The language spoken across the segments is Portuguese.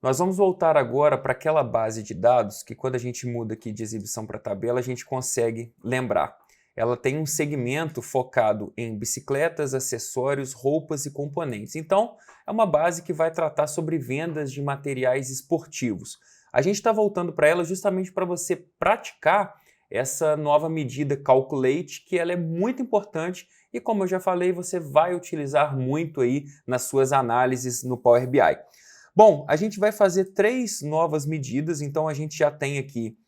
Nós vamos voltar agora para aquela base de dados que quando a gente muda aqui de exibição para tabela, a gente consegue lembrar. Ela tem um segmento focado em bicicletas, acessórios, roupas e componentes. Então, é uma base que vai tratar sobre vendas de materiais esportivos. A gente está voltando para ela justamente para você praticar essa nova medida Calculate, que ela é muito importante e, como eu já falei, você vai utilizar muito aí nas suas análises no Power BI. Bom, a gente vai fazer 3 novas medidas, então a gente já tem aqui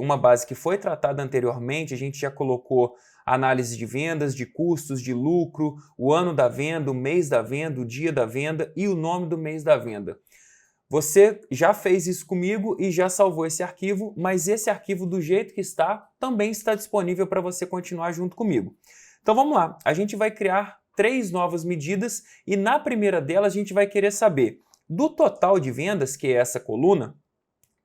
uma base que foi tratada anteriormente, a gente já colocou análise de vendas, de custos, de lucro, o ano da venda, o mês da venda, o dia da venda e o nome do mês da venda. Você já fez isso comigo e já salvou esse arquivo, mas esse arquivo do jeito que está também está disponível para você continuar junto comigo. Então vamos lá, a gente vai criar 3 novas medidas e na primeira delas a gente vai querer saber do total de vendas, que é essa coluna,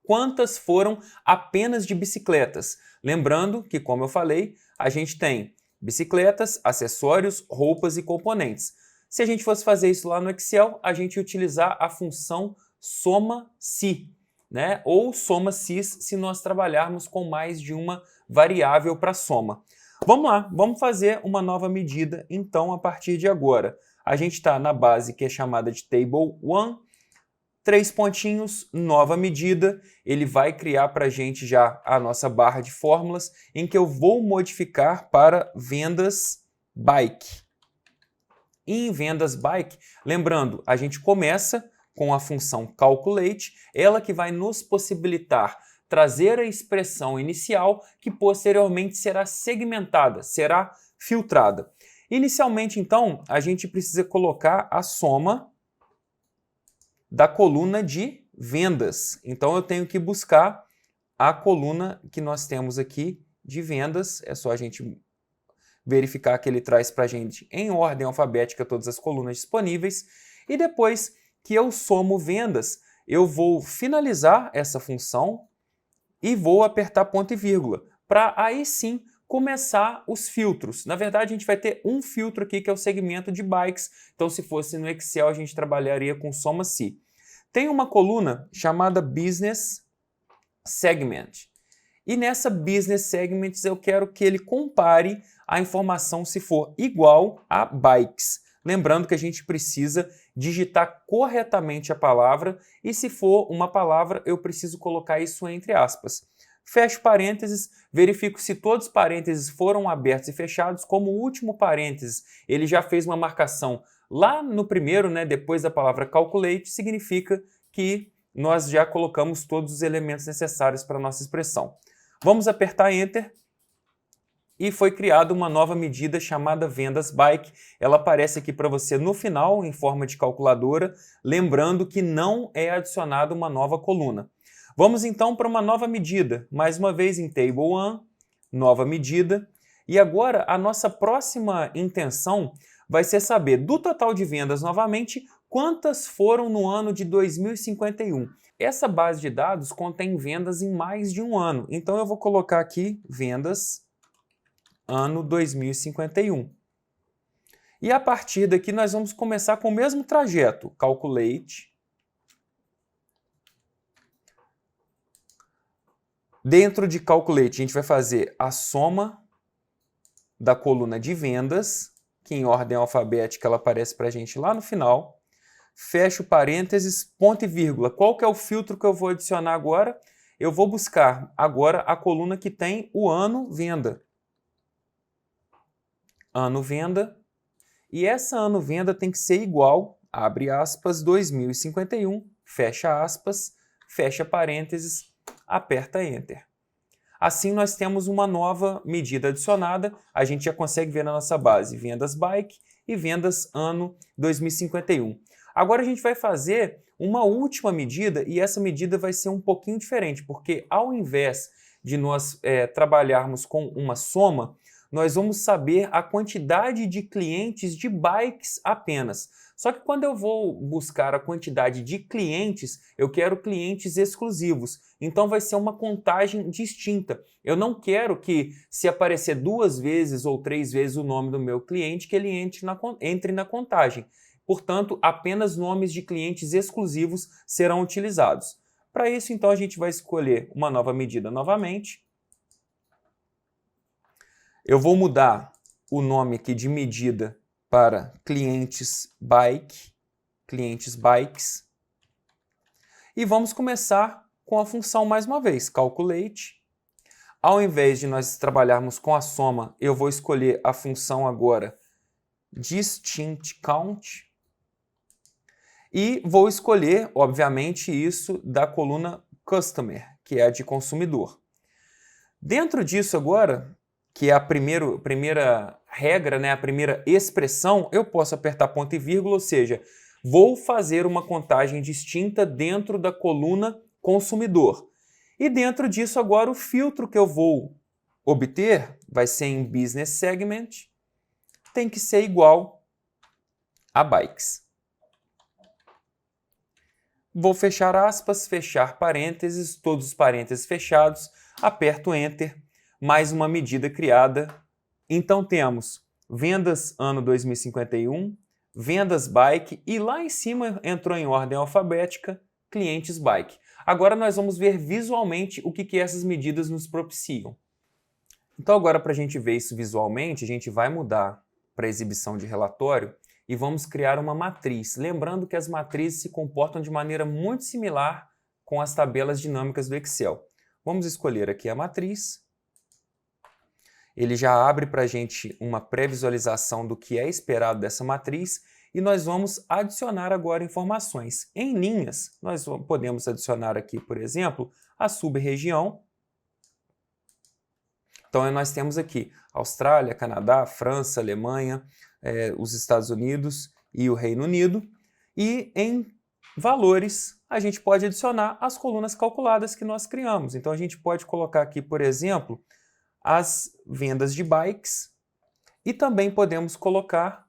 quantas foram apenas de bicicletas. Lembrando que, como eu falei, a gente tem bicicletas, acessórios, roupas e componentes. Se a gente fosse fazer isso lá no Excel, a gente ia utilizar a função soma-se, né? Ou soma-sis se nós trabalharmos com mais de uma variável para soma. Vamos lá, vamos fazer uma nova medida, então, a partir de agora. A gente está na base que é chamada de Table 1, 3 pontinhos, nova medida, ele vai criar para a gente já a nossa barra de fórmulas, em que eu vou modificar para vendas bike. E em vendas bike, lembrando, a gente começa com a função calculate, ela que vai nos possibilitar trazer a expressão inicial que posteriormente será segmentada, será filtrada. Inicialmente, então, a gente precisa colocar a soma da coluna de vendas. Então, eu tenho que buscar a coluna que nós temos aqui de vendas. É só a gente verificar que ele traz para a gente em ordem alfabética todas as colunas disponíveis. E depois que eu somo vendas, eu vou finalizar essa função e vou apertar ponto e vírgula, para aí sim começar os filtros. Na verdade, a gente vai ter um filtro aqui que é o segmento de bikes. Então, se fosse no Excel, a gente trabalharia com soma-se. Tem uma coluna chamada Business Segment. E nessa Business Segments eu quero que ele compare a informação se for igual a bikes. Lembrando que a gente precisa digitar corretamente a palavra e se for uma palavra eu preciso colocar isso entre aspas. Fecho parênteses, verifico se todos os parênteses foram abertos e fechados. Como o último parênteses ele já fez uma marcação lá no primeiro, né, depois da palavra calculate, significa que nós já colocamos todos os elementos necessários para a nossa expressão. Vamos apertar Enter e foi criada uma nova medida chamada vendas bike. Ela aparece aqui para você no final em forma de calculadora, lembrando que não é adicionada uma nova coluna. Vamos então para uma nova medida, mais uma vez em Table 1, nova medida. E agora a nossa próxima intenção vai ser saber do total de vendas novamente, quantas foram no ano de 2051. Essa base de dados contém vendas em mais de um ano. Então eu vou colocar aqui vendas ano 2051. E a partir daqui nós vamos começar com o mesmo trajeto. Calculate. Dentro de Calculate a gente vai fazer a soma da coluna de vendas, que em ordem alfabética ela aparece para a gente lá no final. Fecho parênteses, ponto e vírgula. Qual que é o filtro que eu vou adicionar agora? Eu vou buscar agora a coluna que tem o ano venda. Ano venda. E essa ano venda tem que ser igual, abre aspas, 2051, fecha aspas, fecha parênteses, aperta Enter. Assim nós temos uma nova medida adicionada, a gente já consegue ver na nossa base vendas bike e vendas ano 2051. Agora a gente vai fazer uma última medida e essa medida vai ser um pouquinho diferente, porque ao invés de nós trabalharmos com uma soma, nós vamos saber a quantidade de clientes de bikes apenas. Só que quando eu vou buscar a quantidade de clientes, eu quero clientes exclusivos. Então vai ser uma contagem distinta. Eu não quero que, se aparecer 2 vezes ou 3 vezes o nome do meu cliente, que ele entre na contagem. Portanto, apenas nomes de clientes exclusivos serão utilizados. Para isso, então, a gente vai escolher uma nova medida novamente. Eu vou mudar o nome aqui de medida para clientes bikes. E vamos começar com a função mais uma vez, calculate. Ao invés de nós trabalharmos com a soma, eu vou escolher a função agora distinct count. E vou escolher, obviamente, isso da coluna customer, que é a de consumidor. Dentro disso agora, que é a primeira regra, né, a primeira expressão, eu posso apertar ponto e vírgula, ou seja, vou fazer uma contagem distinta dentro da coluna consumidor. E dentro disso agora o filtro que eu vou obter vai ser em business segment, tem que ser igual a bikes. Vou fechar aspas, fechar parênteses, todos os parênteses fechados, aperto Enter, mais uma medida criada. Então temos vendas ano 2051, vendas bike e lá em cima entrou em ordem alfabética, clientes bike. Agora nós vamos ver visualmente o que essas medidas nos propiciam. Então agora para a gente ver isso visualmente, a gente vai mudar para exibição de relatório e vamos criar uma matriz. Lembrando que as matrizes se comportam de maneira muito similar com as tabelas dinâmicas do Excel. Vamos escolher aqui a matriz. Ele já abre para a gente uma pré-visualização do que é esperado dessa matriz e nós vamos adicionar agora informações. Em linhas, nós podemos adicionar aqui, por exemplo, a sub-região. Então, nós temos aqui Austrália, Canadá, França, Alemanha, os Estados Unidos e o Reino Unido. E em valores, a gente pode adicionar as colunas calculadas que nós criamos. Então, a gente pode colocar aqui, por exemplo, as vendas de bikes e também podemos colocar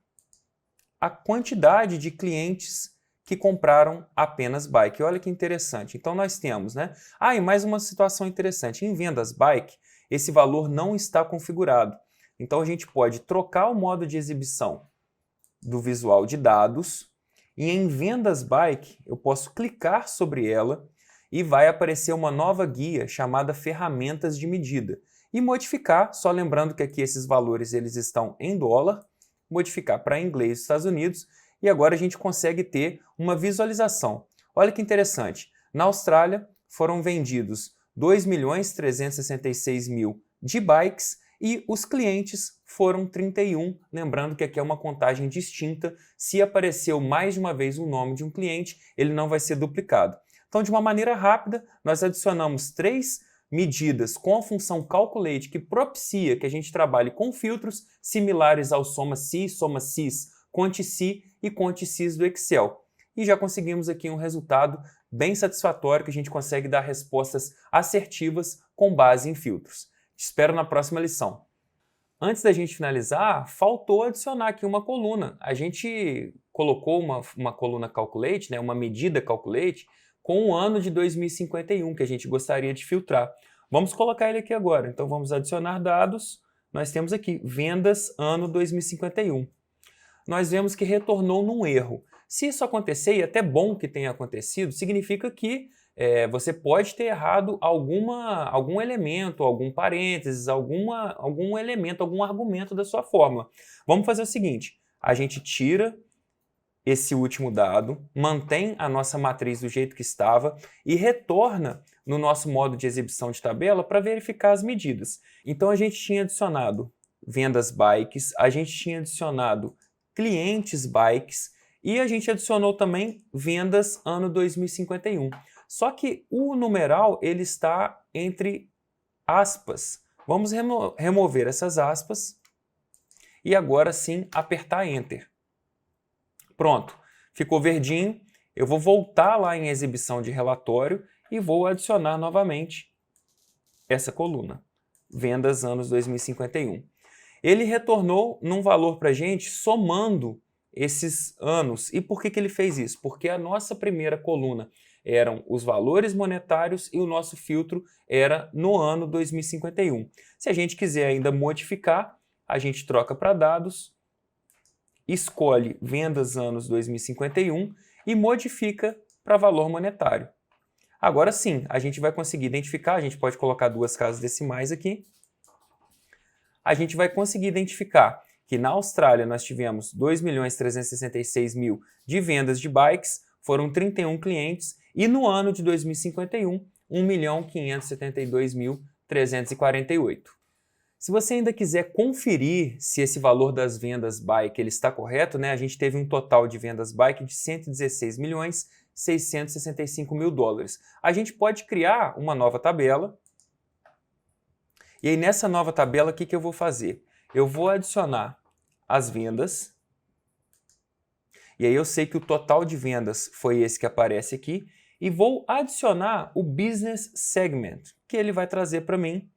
a quantidade de clientes que compraram apenas bike. Olha que interessante. Então, nós temos, né? E mais uma situação interessante. Em vendas bike, esse valor não está configurado. Então, a gente pode trocar o modo de exibição do visual de dados e em vendas bike eu posso clicar sobre ela e vai aparecer uma nova guia chamada ferramentas de medida e modificar, só lembrando que aqui esses valores eles estão em dólar, modificar para inglês dos Estados Unidos e agora a gente consegue ter uma visualização. Olha que interessante, na Austrália foram vendidos 2.366.000 de bikes e os clientes foram 31, lembrando que aqui é uma contagem distinta, se apareceu mais de uma vez o nome de um cliente, ele não vai ser duplicado. Então, de uma maneira rápida, nós adicionamos 3 medidas com a função calculate que propicia que a gente trabalhe com filtros similares ao soma-si, soma-sis, conte-si e conte-sis do Excel. E já conseguimos aqui um resultado bem satisfatório que a gente consegue dar respostas assertivas com base em filtros. Te espero na próxima lição. Antes da gente finalizar, faltou adicionar aqui uma coluna. A gente colocou uma coluna calculate, né, uma medida calculate, com o ano de 2051 que a gente gostaria de filtrar. Vamos colocar ele aqui agora. Então vamos adicionar dados. Nós temos aqui vendas ano 2051. Nós vemos que retornou num erro. Se isso acontecer, e é até bom que tenha acontecido, significa que você pode ter errado algum elemento, algum parênteses, algum elemento, algum argumento da sua fórmula. Vamos fazer o seguinte, a gente tira esse último dado, mantém a nossa matriz do jeito que estava e retorna no nosso modo de exibição de tabela para verificar as medidas. Então a gente tinha adicionado vendas bikes, a gente tinha adicionado clientes bikes e a gente adicionou também vendas ano 2051. Só que o numeral ele está entre aspas. Vamos remover essas aspas e agora sim apertar Enter. Pronto, ficou verdinho. Eu vou voltar lá em exibição de relatório e vou adicionar novamente essa coluna. Vendas anos 2051. Ele retornou num valor para a gente somando esses anos. E por que ele fez isso? Porque a nossa primeira coluna eram os valores monetários e o nosso filtro era no ano 2051. Se a gente quiser ainda modificar, a gente troca para dados escolhe vendas anos 2051 e modifica para valor monetário. Agora sim, a gente vai conseguir identificar, a gente pode colocar duas casas decimais aqui, a gente vai conseguir identificar que na Austrália nós tivemos 2.366.000 de vendas de bikes, foram 31 clientes, e no ano de 2051, 1.572.348. Se você ainda quiser conferir se esse valor das vendas bike ele está correto, né? A gente teve um total de vendas bike de 116.665.000 dólares. A gente pode criar uma nova tabela. E aí nessa nova tabela, o que eu vou fazer? Eu vou adicionar as vendas. E aí eu sei que o total de vendas foi esse que aparece aqui. E vou adicionar o Business Segment, que ele vai trazer para mim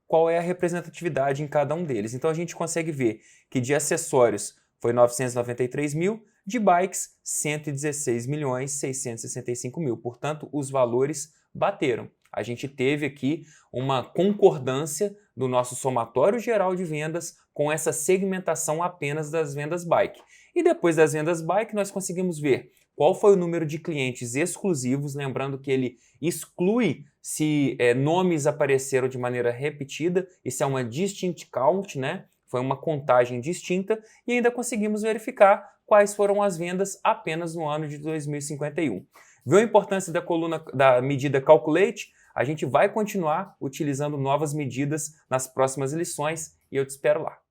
qual é a representatividade em cada um deles. Então a gente consegue ver que de acessórios foi 993 mil, de bikes 116.665.000. Portanto, os valores bateram. A gente teve aqui uma concordância do nosso somatório geral de vendas com essa segmentação apenas das vendas bike. E depois das vendas bike, nós conseguimos ver qual foi o número de clientes exclusivos, lembrando que ele exclui se nomes apareceram de maneira repetida, isso é uma distinct count, né? Foi uma contagem distinta, e ainda conseguimos verificar quais foram as vendas apenas no ano de 2051. Viu a importância da coluna da medida Calculate? A gente vai continuar utilizando novas medidas nas próximas lições e eu te espero lá.